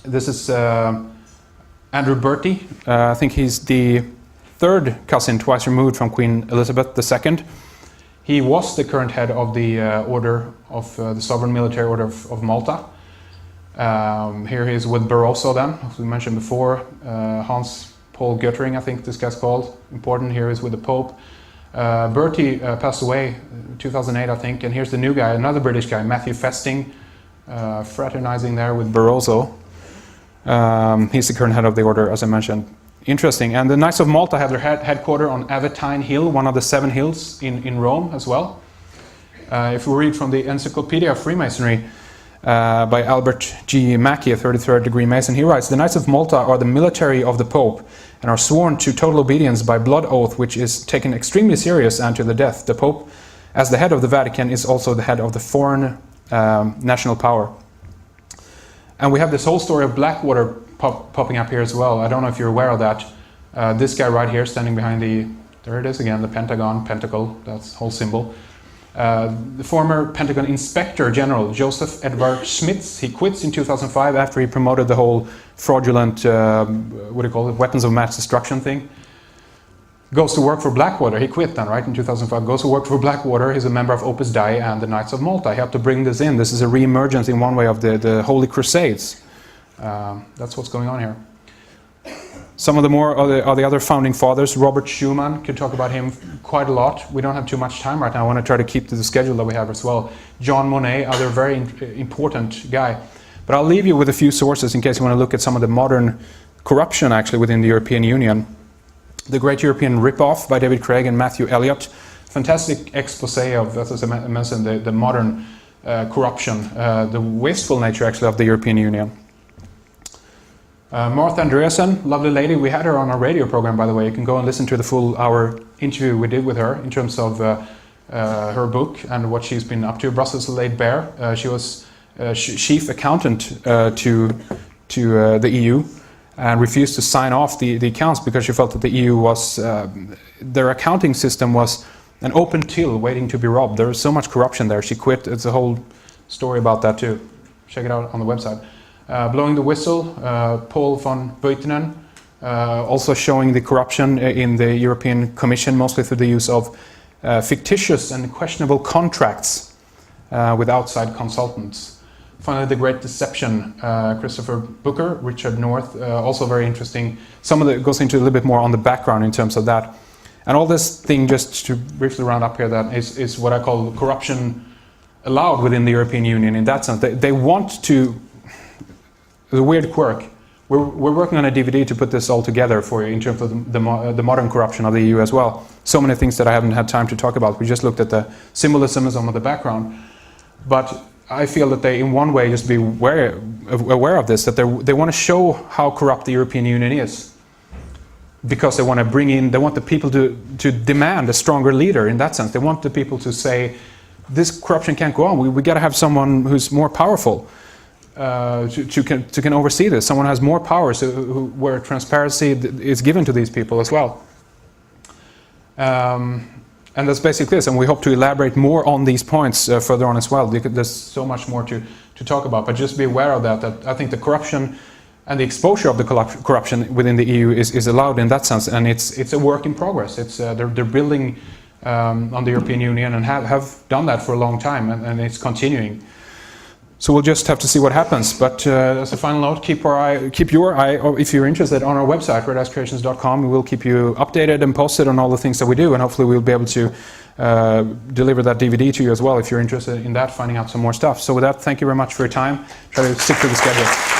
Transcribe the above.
This is Andrew Bertie. I think he's the third cousin twice removed from Queen Elizabeth II. He was the current head of the Order of the Sovereign Military Order of Malta. Here he is with Barroso then, as we mentioned before. Hans Paul Göttering, I think this guy's called. Important. Here he is with the Pope. Bertie passed away in 2008, I think. And here's the new guy, another British guy, Matthew Festing, fraternizing there with Barroso. He's the current head of the order, as I mentioned. Interesting. And the Knights of Malta have their headquarters on Aventine Hill, one of the 7 hills in Rome as well. If we read from the Encyclopedia of Freemasonry by Albert G. Mackey, a 33rd degree Mason, he writes, "The Knights of Malta are the military of the Pope and are sworn to total obedience by blood oath, which is taken extremely serious and to the death. The Pope, as the head of the Vatican, is also the head of the foreign national power." And we have this whole story of Blackwater popping up here as well. I don't know if you're aware of that. This guy right here standing behind there it is again, the pentacle, that's the whole symbol. The former Pentagon Inspector General, Joseph Edward Schmitz, he quits in 2005 after he promoted the whole fraudulent, weapons of mass destruction thing. Goes to work for Blackwater. He quit then, right, in 2005. Goes to work for Blackwater. He's a member of Opus Dei and the Knights of Malta. He helped to bring this in. This is a re-emergence in one way of the Holy Crusades. That's what's going on here. Some of the other founding fathers. Robert Schumann, could talk about him quite a lot. We don't have too much time right now. I want to try to keep to the schedule that we have as well. John Monnet, other very important guy. But I'll leave you with a few sources in case you want to look at some of the modern corruption actually within the European Union. The Great European Rip-Off by David Craig and Matthew Elliott. Fantastic expose of, as I mentioned, the modern corruption, the wasteful nature actually of the European Union. Martha Andreasen, lovely lady. We had her on our radio program, by the way. You can go and listen to the full hour interview we did with her in terms of her book and what she's been up to. Brussels laid bare. She was chief accountant to the EU and refused to sign off the accounts because she felt that the EU was, their accounting system was an open till waiting to be robbed. There was so much corruption there. She quit. It's a whole story about that too. Check it out on the website. Blowing the Whistle, Paul von Buitenen, also showing the corruption in the European Commission, mostly through the use of fictitious and questionable contracts with outside consultants. Finally, The Great Deception, Christopher Booker, Richard North, also very interesting. Some of it goes into a little bit more on the background in terms of that. And all this thing, just to briefly round up here, that is what I call corruption allowed within the European Union in that sense. They want to. It's a weird quirk. We're working on a DVD to put this all together for you in terms of the modern corruption of the EU as well. So many things that I haven't had time to talk about. We just looked at the symbolism and some of the background. But I feel that they, in one way, just be aware of this, that they want to show how corrupt the European Union is. Because they want to they want the people to demand a stronger leader in that sense. They want the people to say, this corruption can't go on. We got to have someone who's more powerful. Can oversee this. Someone has more power, where transparency is given to these people as well. And that's basically this. And we hope to elaborate more on these points further on as well. There's so much more to talk about, but just be aware of that I think the corruption and the exposure of the corruption within the EU is allowed in that sense, and it's a work in progress. It's they're building on the European Union and have done that for a long time, and it's continuing. So we'll just have to see what happens. But as a final note, keep your eye, or if you're interested, on our website, redicecreations.com. We will keep you updated and posted on all the things that we do, and hopefully we'll be able to deliver that DVD to you as well if you're interested in that, finding out some more stuff. So with that, thank you very much for your time. Try to stick to the schedule.